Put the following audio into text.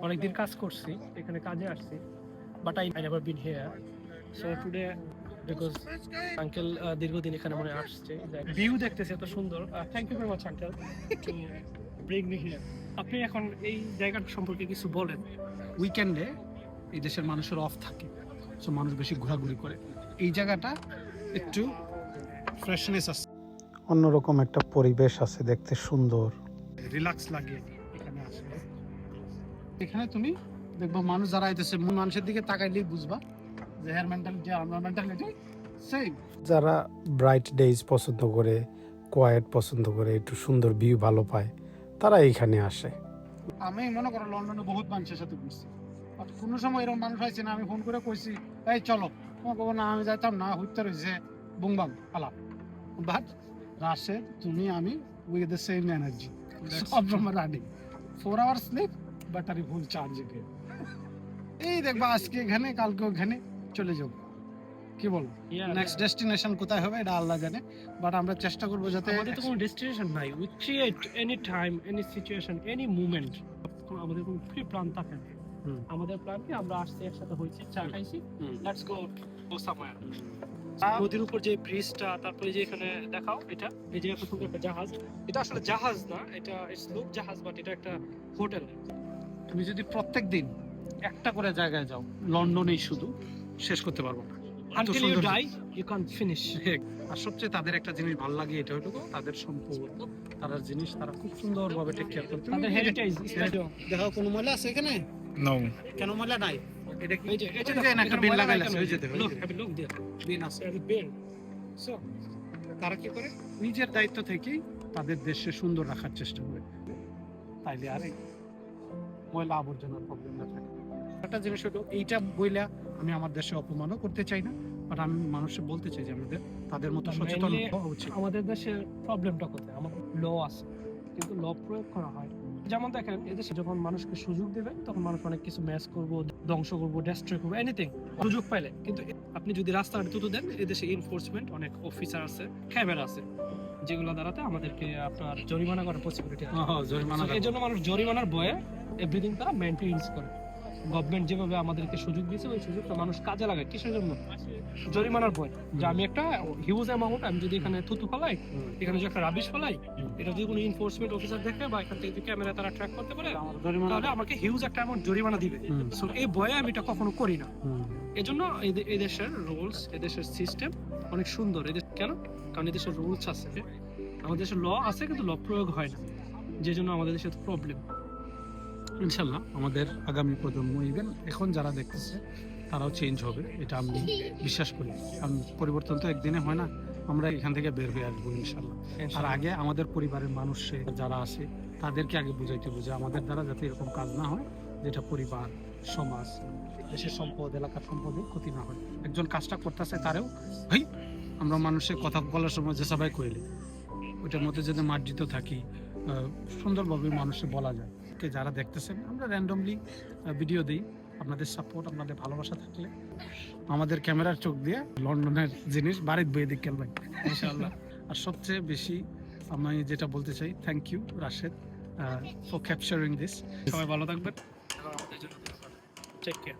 অনেকদিন কাজ করছি, এখানে কাজে আসছি, but I never been here. So today because uncle দীর্ঘদিন এখানে মনে আসছে, ভিউ দেখতেছে এত সুন্দর। Thank you very much uncle to bring me here. আপনি এখন এই জায়গাটা সম্পর্কে কিছু বলেন। উইকেন্ডে এই দেশের মানুষের অফ থাকে, সো মানুষ বেশি ঘোরাঘুরি করে। এই জায়গাটা একটু ফ্রেশনেস আছে, অন্যরকম একটা পরিবেশ আছে, দেখতে সুন্দর, রিল্যাক্স লাগে এখানে আসলে। এখানে তুমি দেখবা মানুষ যারা আইতেছে, মানুষের দিকে তাকাইলেই বুঝবা যে হেয়ার মেন্টালিটি আমরা মেন্টালিটি সেম। যারা ব্রাইট ডেজ পছন্দ করে, কোয়াইট পছন্দ করে, একটু সুন্দর ভিউ ভালো পায়, তারা এইখানে আসে। আমি মনে করো লন্ডনে বহুত মানুষের সাথে ঘুরছি, কোনো সময় এরকম মানুষ হয়েছে না আমি ফোন করে কইছি এই চলো, তোমাকে না আমি যাইতাম না, হইতে রয়েছে বুমবাম পালা। বাট রাশে তুমি আমি উইথ দ্য সেম এনার্জি, সব সময় running, 4 hour sleep battery full charge. এই দেখবা আজকে এখানে কালকে ওখানে চলে যাবো, কি বলো? নেক্সট ডেস্টিনেশন কোথায় হবে এটা আল্লাহ জানে, বাট আমরা চেষ্টা করবো যাতে। আমাদের তো কোনো ডেস্টিনেশন নাই, we create any time any situation any movement. আমাদের কোনো প্রি প্ল্যান থাকে না। আমাদের প্ল্যান কি আমরা আসছি, একসাথে হয়েছি, চা খাইছি, লেটস গো সামওয়্যার। নদীর উপর যে ব্রিজটা, তারপরে যে এখানে দেখাও, এটা এই যে এত সুন্দর একটা জাহাজ, এটা আসলে জাহাজ না, এটা ইটস লুক জাহাজ, বাট এটা একটা হোটেল। তুমি যদি প্রত্যেক দিন একটা করে জায়গায় যাও, লন্ডনেই শুধু শেষ করতে পারবো না। Until you die you can't finish. আর সবচেয়ে তাদের একটা জিনিস ভালো লাগে, এটা হলো তাদের সম্পদ, তাদের জিনিস তারা খুব সুন্দরভাবে টেক কেয়ার করে। তাদের হেরিটেজ দেখো কোনো ময়লা আছে এখানে? No. কেন ময়লা নাই? এটা কি? এই যে এটা যে একটা বিন লাগাইলা আছে, ওই যে দেখো, লুক হ্যাভ এ লুক দেয়ার, বিন আছে। বিন। সো তারা কি করে নিজের দায়িত্ব থেকেই তাদের দেশে সুন্দর রাখার চেষ্টা করে, তাইলে আরে ময়লা আবর্জনার প্রবলেম না থাকে। একটা জিনিস হলো এইটা বইলা আমি আমার দেশে অপমানও করতে চাই না, বাট আমি মানুষকে বলতে চাই যে আমাদের তাদের মতো সচেতন হওয়া উচিত। আমাদের দেশের প্রবলেমটা কোথায়? আমাদের ল আছে, কিন্তু ল প্রয়োগ করা হয়। যেমন দেখেন, এদেশে যখন মানুষকে সুযোগ দেবে তখন মানুষ অনেক কিছু ম্যাচ করবো, ধ্বংস করবো, ডেস্ট্রয় করবো, এনিথিং সুযোগ পাইলে। কিন্তু আপনি যদি রাস্তাঘাটে তুলে দেন, এদেশে এনফোর্সমেন্ট অনেক অফিসার আছে, ক্যামেরা আছে, যেগুলো দ্বারাতে আমাদেরকে আপনার জরিমানা করার পসিবিলিটি আছে। জরিমানা এই জন্য মানুষ জরিমানার ভয়ে এভরিথিং তারা মেনটেন্স করে। গভর্নমেন্ট যেভাবে আমাদেরকে সুযোগ দিয়েছে, ওই সুযোগটা মানুষ কাজে লাগায় কিসের জন্য? জরিমানার ভয়। যে আমি একটা হিউজ অ্যামাউন্ট আমি যদি এখানে থুতু ফেলাই, এখানে যদি একটা রাবিশ ফেলাই, এটা যদি কোনো এনফোর্সমেন্ট অফিসার দেখে বা এখান থেকে ক্যামেরা তারা ট্র্যাক করতে পারে, তাহলে আমাকে হিউজ একটা অ্যামাউন্ট জরিমানা দিবে। সো এই ভয়ে আমি এটা কখনো করি না। এজন্য এই দেশের রুলস, এই দেশের সিস্টেম অনেক সুন্দর। এদের কেন? কারণ এদেশের রুলস আছে, আমাদের দেশের ল আছে, কিন্তু ল প্রয়োগ হয় না, যে জন্য আমাদের দেশে প্রবলেম। ইনশাল্লাহ আমাদের আগামী প্রজন্ম, ইভেন এখন যারা দেখতেছে তারাও চেঞ্জ হবে, এটা আমি বিশ্বাস করি। কারণ পরিবর্তন তো একদিনে হয় না, আমরা এখান থেকে বের হয়ে আসবো ইনশাল্লাহ। আর আগে আমাদের পরিবারের মানুষ যারা আছে তাদেরকে আগে বুঝাইতে হবে যে আমাদের দ্বারা যাতে এরকম কাজ না হয়, যেটা পরিবার, সমাজ, দেশের সম্পদ, এলাকার সম্পদের ক্ষতি না হয়। একজন কাজটা করতেছে তারেও ভাই আমরা মানুষের কথা বলার সময় যে সবাই কইলে ওইটার মধ্যে যদি মার্জিত থাকি, সুন্দরভাবে মানুষে বলা যায়। যারা দেখতেছেন আমরা র্যান্ডমলি ভিডিও দিই, আপনাদের সাপোর্ট, আপনাদের ভালোবাসা থাকলে আমাদের ক্যামেরার চোখ দিয়ে লন্ডনের জিনিস বাড়িতে বইয়ে দিক খেলবেন ইনশাআল্লাহ। আর সবচেয়ে বেশি আমি যেটা বলতে চাই, thank you Rashed for capturing this. সবাই ভালো থাকবেন, টেক কেয়ার।